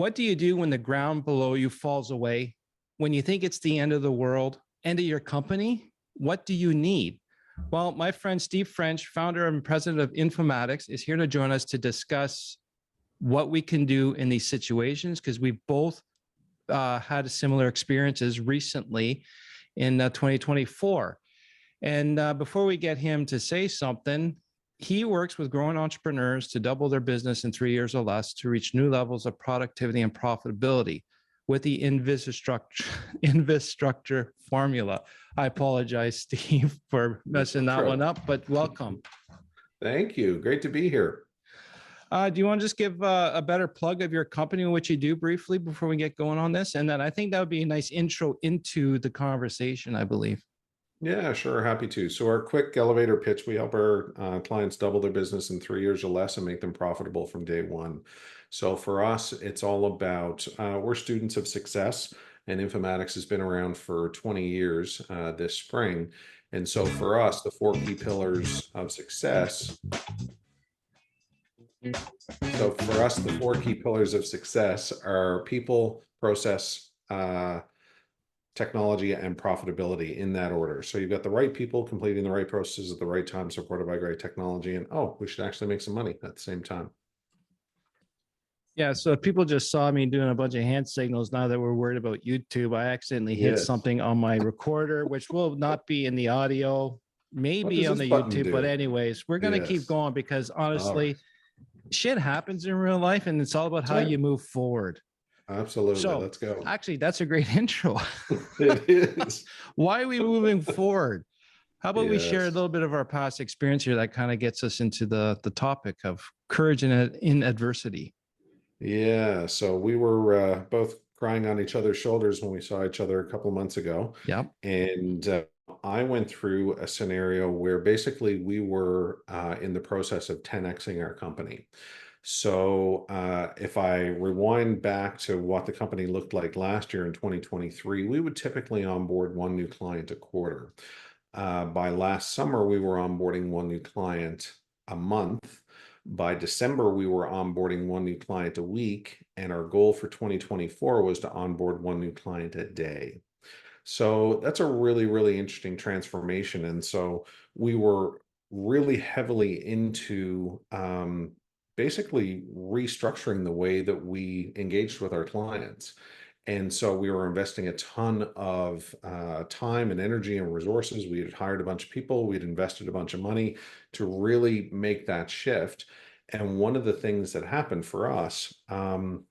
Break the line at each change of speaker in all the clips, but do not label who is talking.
What do you do when the ground below you falls away? When you think it's the end of the world, end of your company? What do you need? Well, my friend Steve French, founder and president of Informatics, is here to join us to discuss what we can do in these situations, because we both had similar experiences recently in 2024. And before we get him to say something, he works with growing entrepreneurs to double their business in 3 years or less to reach new levels of productivity and profitability with the InvestStructure formula. I apologize, Steve, for messing that one up, but welcome.
Thank you. Great to be here.
Do you want to just give a better plug of your company and what you do briefly before we get going on this? And then I think that would be a nice intro into the conversation, I believe.
Yeah, sure. Happy to. So our quick elevator pitch, we help our clients double their business in 3 years or less and make them profitable from day one. So for us, it's all about, we're students of success, and Informatics has been around for 20 years this spring. And so for us, the four key pillars of success. So for us, the four key pillars of success are people, process, technology, and profitability, in that order. So you've got the right people completing the right processes at the right time, supported by great technology, and we should actually make some money at the same time.
Yeah, so if people just saw me doing a bunch of hand signals, now that we're worried about YouTube, I accidentally hit something on my recorder, which will not be in the audio, maybe on the YouTube, but anyways, we're going to keep going, because honestly, shit happens in real life, and it's all about how you move forward.
Absolutely.
So,
let's go.
Actually, that's a great intro.
It is.
Why are we moving forward? How about we share a little bit of our past experience here that kind of gets us into the topic of courage in adversity?
Yeah. So we were both crying on each other's shoulders when we saw each other a couple of months ago.
Yep.
And I went through a scenario where basically we were in the process of 10xing our company. So if I rewind back to what the company looked like last year in 2023, we would typically onboard one new client a quarter. By last summer, we were onboarding one new client a month. By December, we were onboarding one new client a week, and our goal for 2024 was to onboard one new client a day. So that's a really, really interesting transformation. And so we were really heavily into basically restructuring the way that we engaged with our clients. And so we were investing a ton of time and energy and resources. We had hired a bunch of people. We'd invested a bunch of money to really make that shift. And one of the things that happened for us,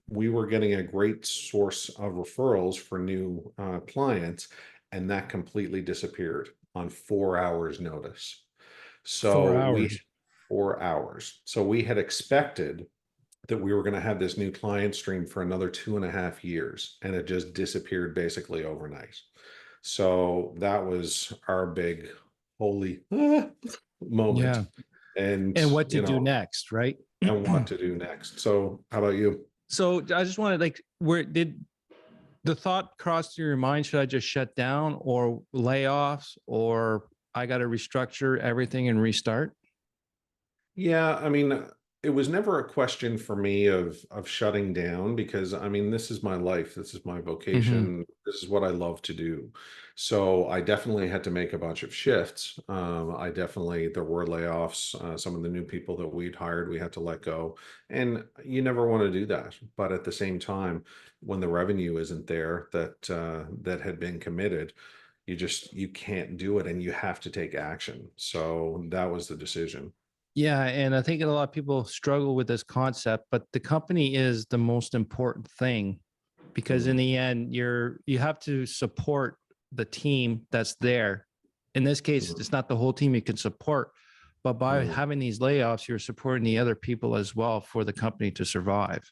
we were getting a great source of referrals for new clients, and that completely disappeared on 4 hours notice. So
4 hours.
4 hours. So we had expected that we were going to have this new client stream for another 2.5 years, and it just disappeared basically overnight. So that was our big holy moment.
Yeah. And what to do next, right?
And what to do next. So how about you?
So I just wanted, where did the thought cross through your mind? Should I just shut down, or layoffs, or I got to restructure everything and restart?
Yeah, I mean, it was never a question for me of shutting down, because I mean, this is my life, this is my vocation, this is what I love to do. So I definitely had to make a bunch of shifts. There were layoffs. Some of the new people that we'd hired, we had to let go, and you never want to do that. But at the same time, when the revenue isn't there that had been committed, you can't do it, and you have to take action. So that was the decision.
Yeah, and I think a lot of people struggle with this concept, but the company is the most important thing, because in the end, you have to support the team that's there. In this case, it's not the whole team you can support, but by having these layoffs, you're supporting the other people as well for the company to survive.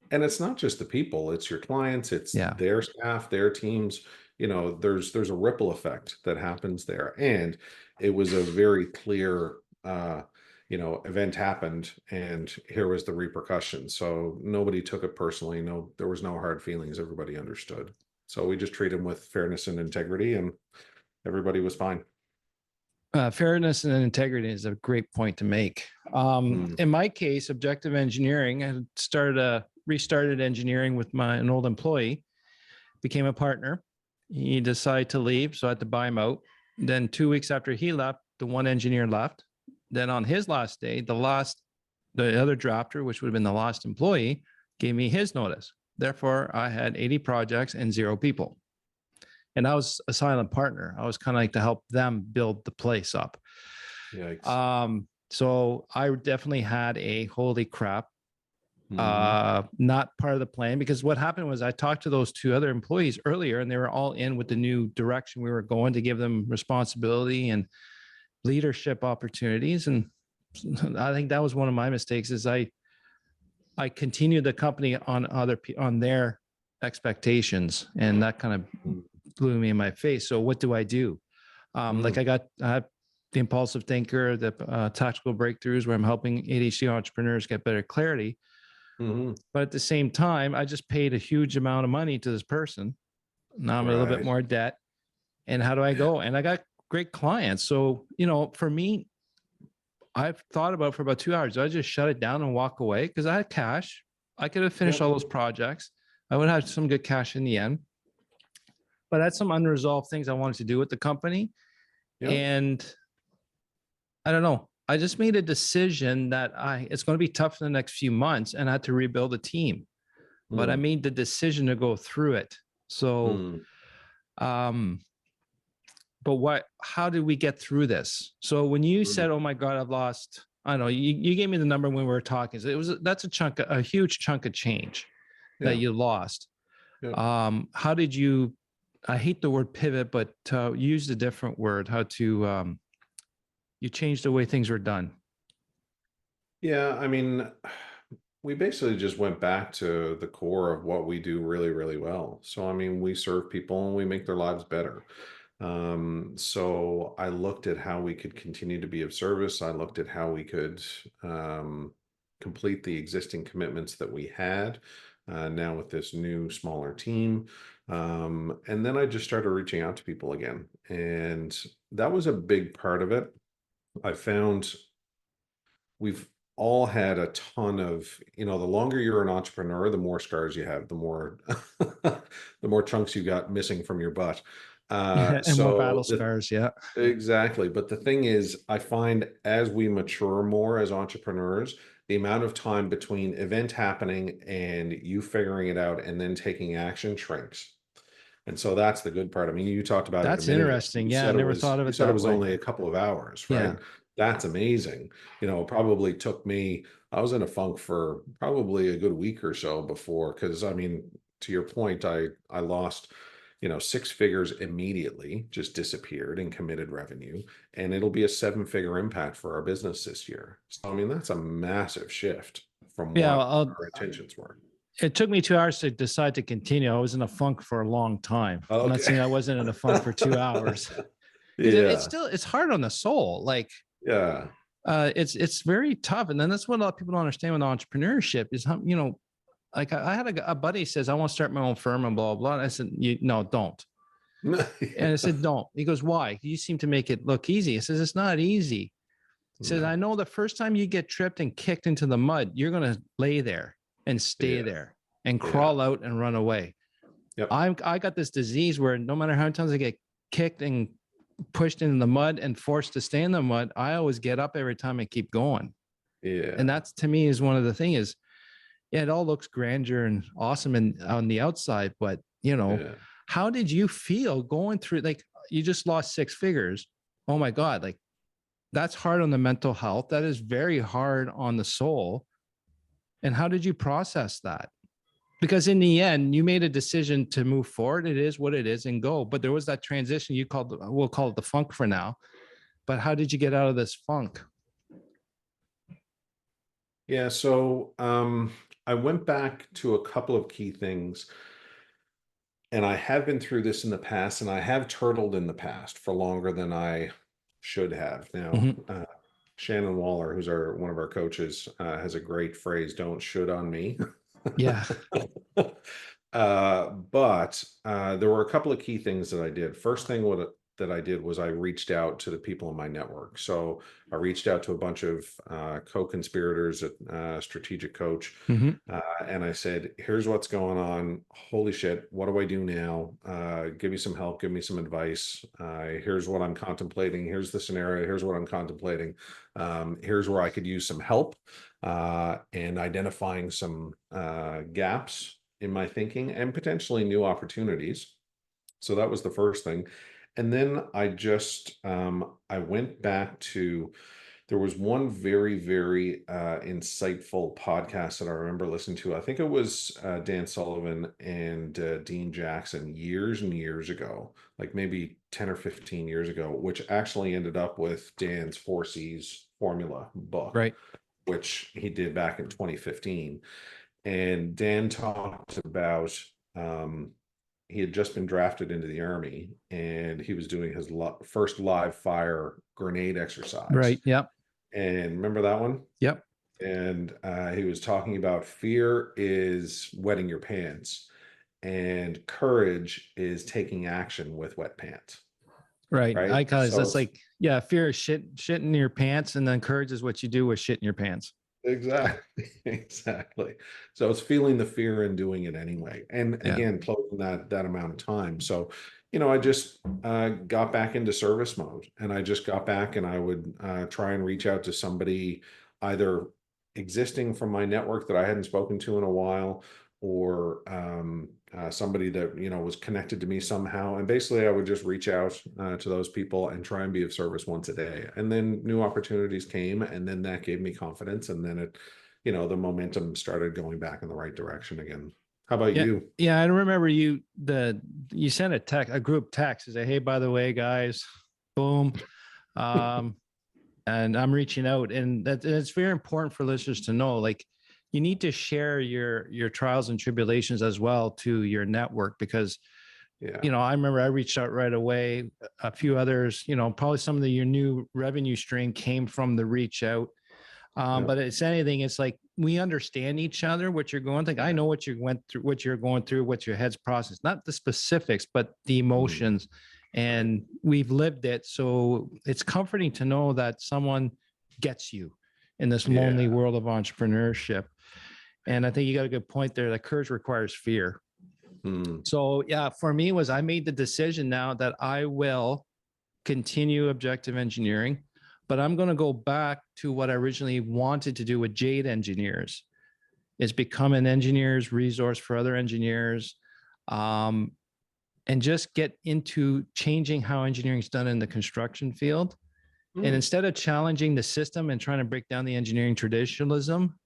And it's not just the people, it's your clients, it's their staff, their teams. There's a ripple effect that happens there. And it was a very clear event happened, and here was the repercussions. So nobody took it personally. No, there was no hard feelings. Everybody understood. So we just treated them with fairness and integrity, and everybody was fine.
Fairness and integrity is a great point to make. In my case, Objective Engineering, I started a restarted engineering with an old employee, became a partner. He decided to leave, so I had to buy him out. Then 2 weeks after he left, the one engineer left. Then on his last day, the other drafter, which would have been the last employee, gave me his notice. Therefore, I had 80 projects and 0 people. And I was a silent partner. I was kind of like to help them build the place up.
Yikes.
So I definitely had a holy crap,
Mhm.
not part of the plan, because what happened was I talked to those 2 other employees earlier and they were all in with the new direction we were going, to give them responsibility and leadership opportunities. And I think that was one of my mistakes, is I continued the company on their expectations, and that kind of
Mm.
blew me in my face. So what do I do? Like I had the impulsive thinker, the tactical breakthroughs, where I'm helping ADHD entrepreneurs get better clarity.
Mhm.
But at the same time, I just paid a huge amount of money to this person. Now I'm in a little bit
Right.
more debt. And how do I go? And I got great clients. So, for me, I've thought about for about 2 hours. Do I just shut it down and walk away? Because I had cash. I could have finished
Yep.
all those projects. I would have some good cash in the end. But I had some unresolved things I wanted to do with the company.
Yep.
And I don't know. I just made a decision that it's going to be tough in the next few months, and I had to rebuild a team. But I
Mm.
made the decision to go through it. So,
Mm.
um, but how did we get through this? So when you
Mm.
said, "Oh my God, I've lost," I don't know, you gave me the number when we were talking. So that's a huge chunk of change that
Yeah.
you lost.
Yeah.
How did you, I hate the word pivot, but use a different word, how to, you changed the way things were done.
Yeah. I mean, we basically just went back to the core of what we do really, really well. So, I mean, we serve people and we make their lives better. So I looked at how we could continue to be of service. I looked at how we could complete the existing commitments that we had now with this new, smaller team. And then I just started reaching out to people again. And that was a big part of it. I found we've all had a ton of, the longer you're an entrepreneur, the more scars you have, the more the more chunks you got missing from your butt.
And more battle scars. Yeah.
Exactly. But the thing is, I find as we mature more as entrepreneurs, the amount of time between event happening and you figuring it out and then taking action shrinks. And so that's the good part. I mean, you talked about it a
That's
minute ago.
interesting. Yeah. I never thought of
You
it
said it
that
was
way.
only a couple of hours,
Yeah.
right? That's amazing. It probably took me, I was in a funk for probably a good week or so before, because I mean, to your point, I lost, 6 figures immediately, just disappeared in committed revenue, and it'll be a 7-figure impact for our business this year. So I mean, that's a massive shift from
Yeah.
what
Well,
our intentions were.
it took me 2 hours to decide to continue. I was in a funk for a long time. I'm not
Okay.
saying I wasn't in a funk for 2 hours, because it's
Yeah.
still, it's hard on the soul. Like,
Yeah.
it's very tough. And then that's what a lot of people don't understand with entrepreneurship is how, like I had a buddy says, I want to start my own firm and blah, blah, blah. And I said, no, don't. And I said, don't. He goes, why? You seem to make it look easy. He says, it's not easy. He says, I
No.
know the first time you get tripped and kicked into the mud, you're going to lay there and stay
Yeah.
there and
Yeah.
crawl out and run away.
Yep.
I got this disease where no matter how many times I get kicked and pushed into the mud and forced to stay in the mud, I always get up every time and keep going. And
Yeah.
that's, to me, is one of the things is, yeah, it all looks grandeur and awesome and on the outside, but
Yeah.
how did you feel going through, like, you just lost 6 figures? Oh my God. Like, that's hard on the mental health. That is very hard on the soul. And how did you process that? Because in the end, you made a decision to move forward. It is what it is and go. But there was that transition you called, we'll call it the funk for now. But how did you get out of this funk?
Yeah. So I went back to a couple of key things, and I have been through this in the past, and I have turtled in the past for longer than I should have. Now,
Mhm.
Shannon Waller, who's one of our coaches, has a great phrase: "Don't should on me."
Yeah.
But there were a couple of key things that I did. First thing, that I did was I reached out to the people in my network. So I reached out to a bunch of co-conspirators at Strategic Coach,
Mhm.
and I said, "Here's what's going on. Holy shit, what do I do now? Give me some help. Give me some advice. Here's what I'm contemplating. Here's the scenario. Here's what I'm contemplating. Here's where I could use some help and identifying some gaps in my thinking and potentially new opportunities." So that was the first thing. And then I just I went back to, there was one very, very insightful podcast that I remember listening to. I think it was Dan Sullivan and Dean Jackson years and years ago, like maybe 10 or 15 years ago, which actually ended up with Dan's 4C's formula book,
Right.
which he did back in 2015. And Dan talked about he had just been drafted into the army, and he was doing his first live fire grenade exercise.
Right. Yep.
And remember that one?
Yep.
And he was talking about fear is wetting your pants, and courage is taking action with wet pants.
Right.
Right.
I call it,
So
it's like, yeah, fear is shit in your pants, and then courage is what you do with shit in your pants.
exactly, exactly. So it's feeling the fear and doing it anyway. And
Yeah.
again, closing that amount of time. So, I just got back into service mode, and I just got back, and I would try and reach out to somebody either existing from my network that I hadn't spoken to in a while, or somebody that was connected to me somehow. And basically, I would just reach out to those people and try and be of service once a day. And then new opportunities came, and then that gave me confidence. And then the momentum started going back in the right direction again. How about
Yeah.
you?
Yeah. I remember you sent a group text to say, hey, by the way, guys, boom. And I'm reaching out, and it's very important for listeners to know, like, you need to share your trials and tribulations as well to your network, because
Yeah.
I remember I reached out right away. A few others, probably some of your new revenue stream came from the reach out.
Yeah.
But it's anything, it's like we understand each other, what you're going through. I know what you went through, what you're going through, what your head's process, not the specifics, but the emotions. And we've lived it. So it's comforting to know that someone gets you in this lonely
Yeah.
world of entrepreneurship. And I think you got a good point there, that courage requires fear.
Mm.
So yeah, for me I made the decision now that I will continue objective engineering, but I'm going to go back to what I originally wanted to do with Jade Engineers, is become an engineer's resource for other engineers, and just get into changing how engineering is done in the construction field. And instead of challenging the system and trying to break down the engineering traditionalism,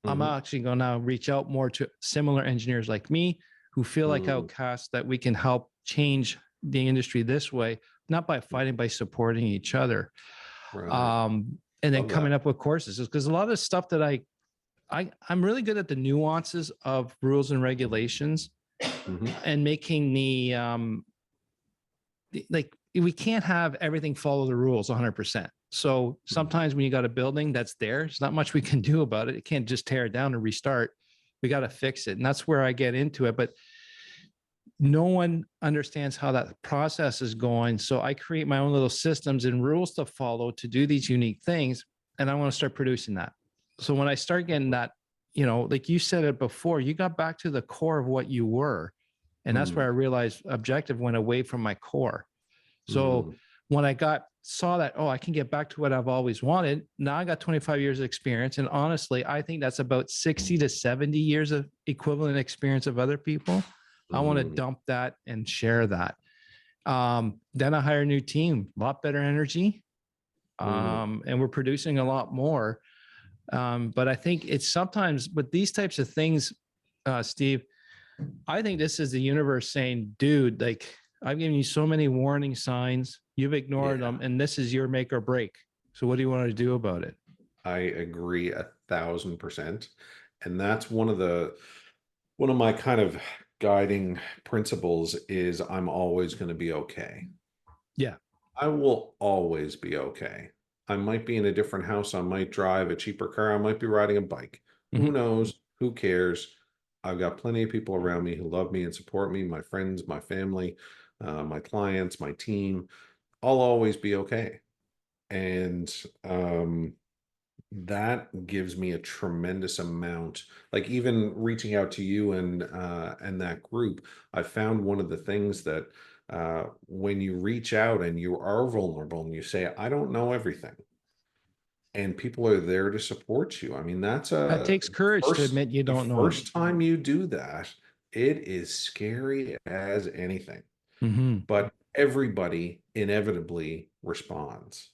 I'm actually going to reach out more to similar engineers like me who feel like outcasts, that we can help change the industry this way, not by fighting, by supporting each other.
Right.
And then
Love
coming
that.
up with courses, because a lot of stuff that I'm really good at the nuances of rules and regulations, and making like, we can't have everything follow the rules 100%. So sometimes when you got a building that's there's not much we can do about it. It can't just tear it down and restart. We got to fix it. And that's where I get into it. But no one understands how that process is going. So I create my own little systems and rules to follow to do these unique things. And I want to start producing that. So when I start getting that, like you said it before, you got back to the core of what you were. And that's where I realized objective went away from my core. So when I saw that, I can get back to what I've always wanted. Now I got 25 years of experience. And honestly, I think that's about 60 to 70 years of equivalent experience of other people. I want to dump that and share that. Then I hire a new team, a lot better energy. And we're producing a lot more. But I think it's sometimes with these types of things, Steve, I think this is the universe saying, dude, like, I've given you so many warning signs, you've ignored them, and this is your make or break. So what do you want to do about it?
I agree 1,000%. And that's one of my kind of guiding principles is I'm always going to be okay.
Yeah.
I will always be okay. I might be in a different house. I might drive a cheaper car. I might be riding a bike. Who knows? Who cares? I've got plenty of people around me who love me and support me, my friends, my family, my clients, my team. I'll always be okay. And that gives me a tremendous amount, like even reaching out to you and that group. I found one of the things that when you reach out and you are vulnerable and you say, I don't know everything, and people are there to support you. I mean, that's
It
a
takes courage to admit you
the
don't know.
first time you do that, it is scary as anything,
Hmm.
but everybody inevitably responds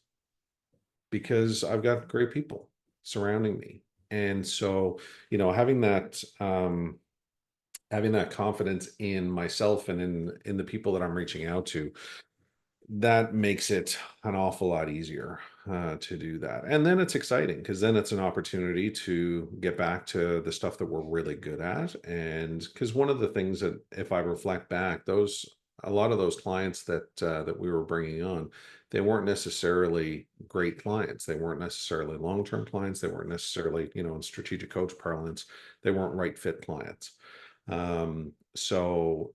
because I've got great people surrounding me. And so, having that confidence in myself and in the people that I'm reaching out to, that makes it an awful lot easier to do that. And then it's exciting because then it's an opportunity to get back to the stuff that we're really good at. And because one of the things that, if I reflect back, a lot of those clients that we were bringing on, they weren't necessarily great clients. They weren't necessarily long-term clients. They weren't necessarily, in strategic coach parlance, they weren't right fit clients. So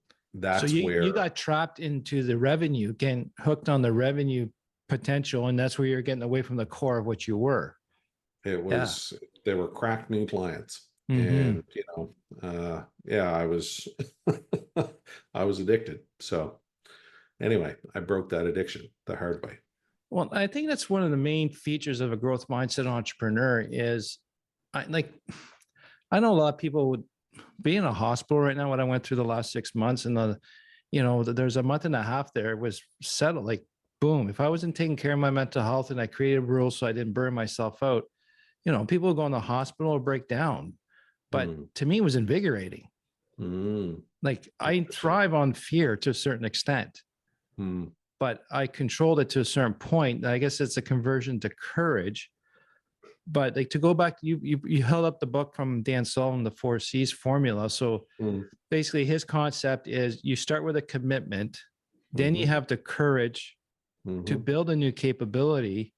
So
that's
you
where
got trapped into the revenue, getting hooked on the revenue potential, and that's where you're getting away from the core of what you were.
it
Yeah.
was, they were cracked new clients.
Hmm.
And, yeah, I was, I was addicted. So anyway, I broke that addiction the hard way.
Well, I think that's one of the main features of a growth mindset entrepreneur is I like I know a lot of people would be in a hospital right now. What I went through the last 6 months, and there's a month and a half there, it was settled. Like, boom, if I wasn't taking care of my mental health and I created rules so I didn't burn myself out, people go in the hospital or break down. But
Mm,
to me, it was invigorating.
mm,
Like, I
interesting.
thrive on fear to a certain extent,
Mm,
but I controlled it to a certain point. I guess it's a conversion to courage. But like, to go back, you held up the book from Dan Sullivan, the 4 C's formula. So
mm,
basically his concept is you start with a commitment, then you
mhm,
have the courage to
mhm,
build a new capability,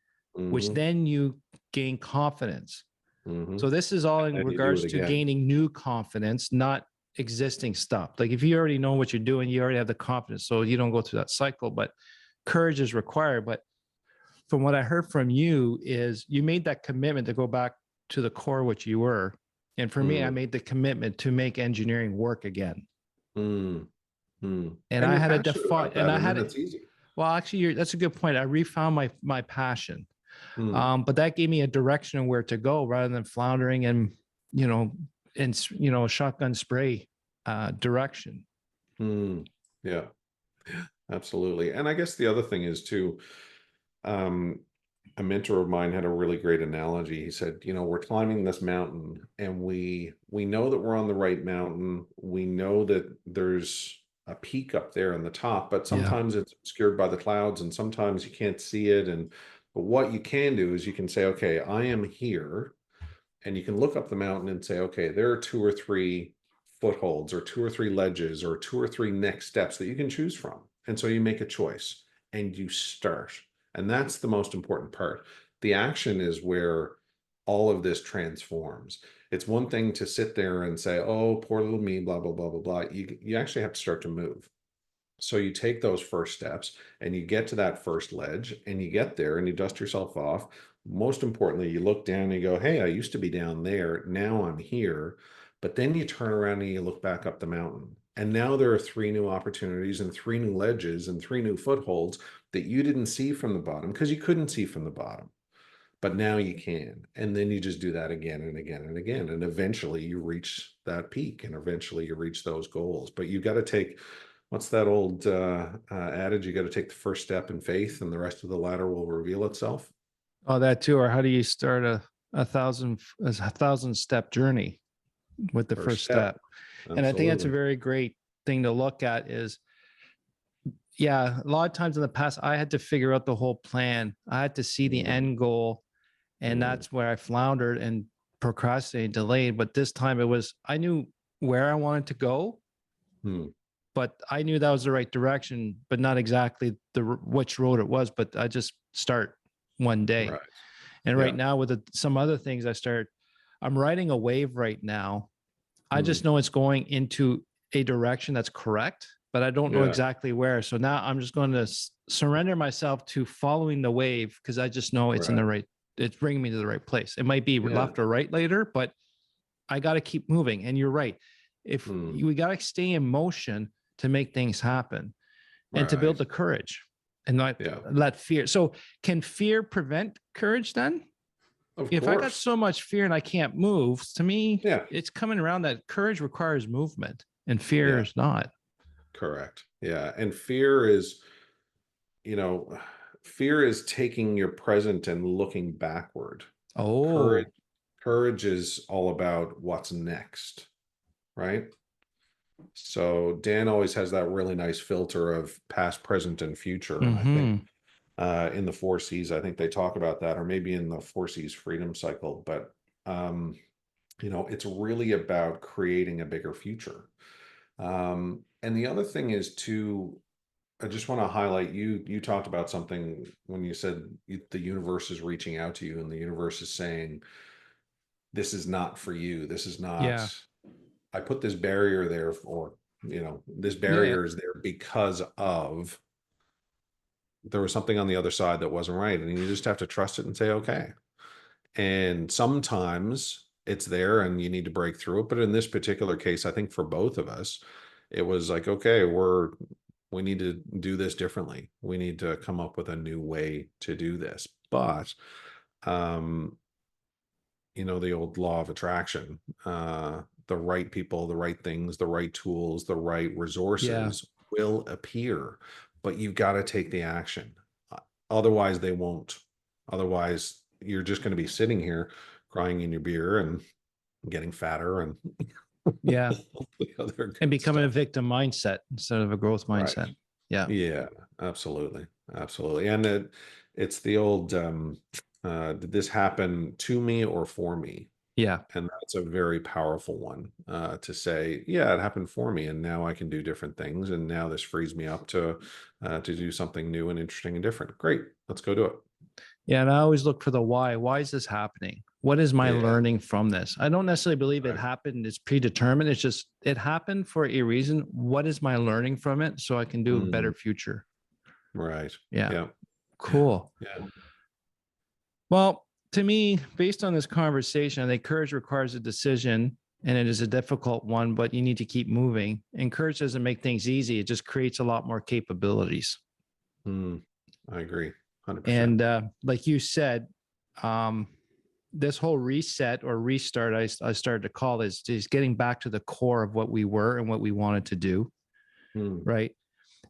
which
mhm,
then you gain confidence.
mhm.
So this is all in
And you do it
regards to
again.
gaining new confidence, not existing stuff. Like, if you already know what you're doing, you already have the confidence, so you don't go through that cycle. But courage is required. But from what I heard from you is you made that commitment to go back to the core what you were. And for me, I
Mm,
made the commitment to make engineering work again.
mm, mm.
And
And
I
you're
had to
passionate
define,
about
and
that,
I
and
had
then
it.
it's easy.
Well, actually, that's a good point. I refound my passion,
Mm,
but that gave me a direction of where to go rather than floundering and you know shotgun spray direction.
mm. Yeah, absolutely. And I guess the other thing is too, um, a mentor of mine had a really great analogy. He said, we're climbing this mountain and we know that we're on the right mountain. We know that there's a peak up there in the top, but
Yeah.
sometimes it's obscured by the clouds and sometimes you can't see it. And but what you can do is you can say, okay, I am here. And you can look up the mountain and say, okay, there are 2 or 3 footholds or 2 or 3 ledges or 2 or 3 next steps that you can choose from. And so you make a choice and you start. And that's the most important part. The action is where all of this transforms. It's one thing to sit there and say, oh, poor little me, blah, blah, blah, blah, blah. You actually have to start to move. So you take those first steps and you get to that first ledge and you get there and you dust yourself off. Most importantly, you look down and you go, hey, I used to be down there. Now I'm here. But then you turn around and you look back up the mountain. And now there are 3 new opportunities and 3 new ledges and 3 new footholds that you didn't see from the bottom because you couldn't see from the bottom. But now you can. And then you just do that again and again and again. And eventually you reach that peak and eventually you reach those goals. But you got to take, what's that old adage? You got to take the first step in faith and the rest of the ladder will reveal itself.
Oh, that too. Or how do you start a thousand step journey with the
First
first
step.
step? And I think that's a
Absolutely.
very great thing to look at is, yeah, a lot of times in the past, I had to figure out the whole plan. I had to see the
Mm,
end goal. And
mm,
that's where I floundered and procrastinated, delayed. But this time it was, I knew where I wanted to go,
mm.
but I knew that was the right direction, but not exactly which road it was. But I just start one day.
Right.
And right
Yeah.
now with some other things, I'm riding a wave right now. I just
Mm,
know it's going into a direction that's correct. but I don't know
Yeah.
exactly where. So now I'm just going to surrender myself to following the wave because I just know it's in the right, it's bringing me to the right place. It might be
Yeah.
left or right later, but I got to keep moving. And you're right. If we got to stay in motion to make things happen and to build the courage and not let fear. So can fear prevent courage then?
Of
If I got
course.
so much fear and I can't move, to me,
Yeah.
it's coming around that courage requires movement and fear is not.
Correct. Yeah. And fear is, you know, fear is taking your present and looking backward.
Oh,
Courage is all about what's next, right? So Dan always has that really nice filter of past, present, and future. And I think in the 4 C's, I think they talk about that, or maybe in the 4 C's freedom cycle. But it's really about creating a bigger future. And the other thing is to, I just want to highlight, you talked about something when you said the universe is reaching out to you and the universe is saying, this is not for you. This is not, I put this barrier there for, this barrier is there because of there was something on the other side that wasn't right. And you just have to trust it and say, okay. And sometimes it's there and you need to break through it. But in this particular case, I think for both of us, it was like, okay, we need to do this differently. We need to come up with a new way to do this. But, the old law of attraction, the right people, the right things, the right tools, the right resources will appear, but you've got to take the action. Otherwise they won't. Otherwise you're just going to be sitting here crying in your beer and getting fatter and
and becoming a victim mindset instead of a growth mindset.
Right. Yeah, absolutely. Absolutely. And it's the old, did this happen to me or for me?
Yeah.
And that's a very powerful one, to say, yeah, it happened for me and now I can do different things. And now this frees me up to do something new and interesting and different. Great. Let's go do it.
Yeah. And I always look for the why. Why is this happening? What is my
Yeah.
learning from this? I don't necessarily believe it happened. It's predetermined. It's just, it happened for a reason. What is my learning from it? So I can do a better future.
Right.
Yeah.
Yeah.
Cool.
Yeah.
Well, to me, based on this conversation, I think courage requires a decision and it is a difficult one, but you need to keep moving. And courage doesn't make things easy. It just creates a lot more capabilities.
I agree. 100%.
And like you said, this whole reset or restart, I started to call is getting back to the core of what we were and what we wanted to do. Right.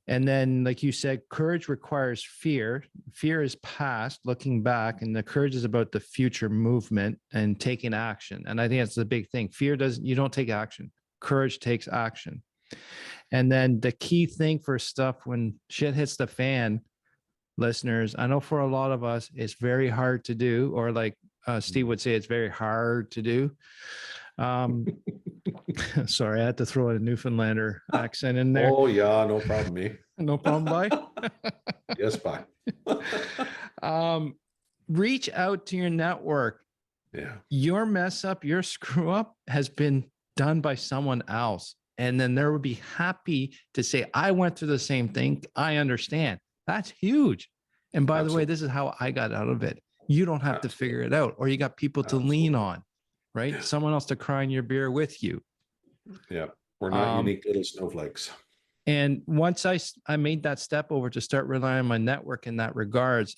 And then, like you said, courage requires fear. Fear is past, looking back, and the courage is about the future movement and taking action. And I think that's the big thing. Fear doesn't, you don't take action. Courage takes action. And then the key thing for stuff when shit hits the fan, listeners, I know for a lot of us, it's very hard to do, or like Steve would say, it's very hard to do. Sorry, I had to throw a Newfoundlander accent in there.
Oh yeah, no problem, me.
No problem, bye.
Yes, bye.
Reach out to your network.
Yeah.
Your mess up, your screw up has been done by someone else. And then they would be happy to say, I went through the same thing. I understand. That's huge. And by the way, this is how I got out of it. You don't have to figure it out, or you got people to lean on, right? Someone else to cry in your beer with you.
Yeah. We're not unique little snowflakes.
And once I made that step over to start relying on my network in that regards,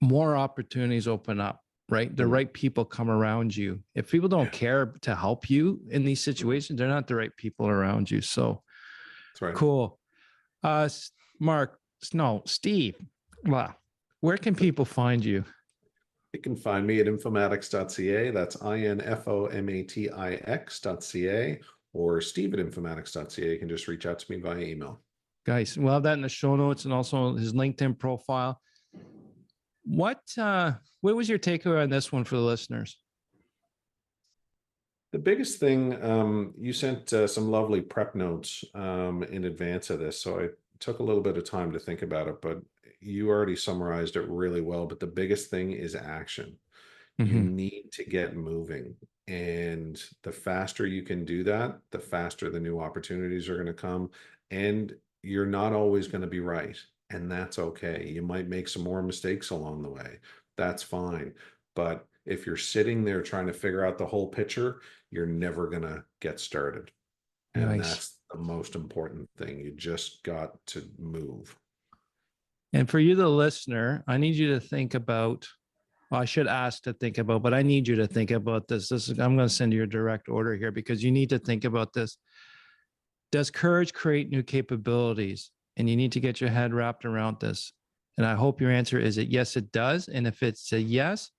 more opportunities open up, right? The right people come around you. If people don't care to help you in these situations, they're not the right people around you. So
that's right.
Cool. Steve, wow. Where can people find you?
You can find me at informatics.ca. That's INFOMATIX.ca, or Steve at informatics.ca. You can just reach out to me via email.
Guys, we'll have that in the show notes and also his LinkedIn profile. What was your takeaway on this one for the listeners?
The biggest thing, you sent some lovely prep notes in advance of this, so I took a little bit of time to think about it, but you already summarized it really well. But the biggest thing is action. You need to get moving. And the faster you can do that, the faster the new opportunities are going to come. And you're not always going to be right. And that's okay. You might make some more mistakes along the way. That's fine. But if you're sitting there trying to figure out the whole picture, you're never going to get started. And
Nice.
that's the most important thing. You just got to move.
And for you, the listener, I need you to think about, well, I should ask to think about, but I need you to think about this. I'm going to send you a direct order here because you need to think about this. Does courage create new capabilities? And you need to get your head wrapped around this. And I hope your answer is that yes, it does. And if it's a yes,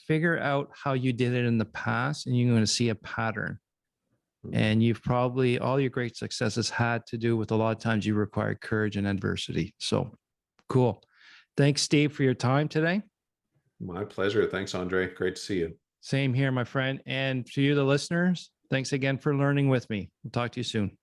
figure out how you did it in the past and you're going to see a pattern. And you've probably, all your great successes had to do with a lot of times you required courage and adversity. So cool. Thanks, Steve, for your time today.
My pleasure. Thanks, Andre. Great to see you.
Same here, my friend. And to you, the listeners, thanks again for learning with me. We'll talk to you soon.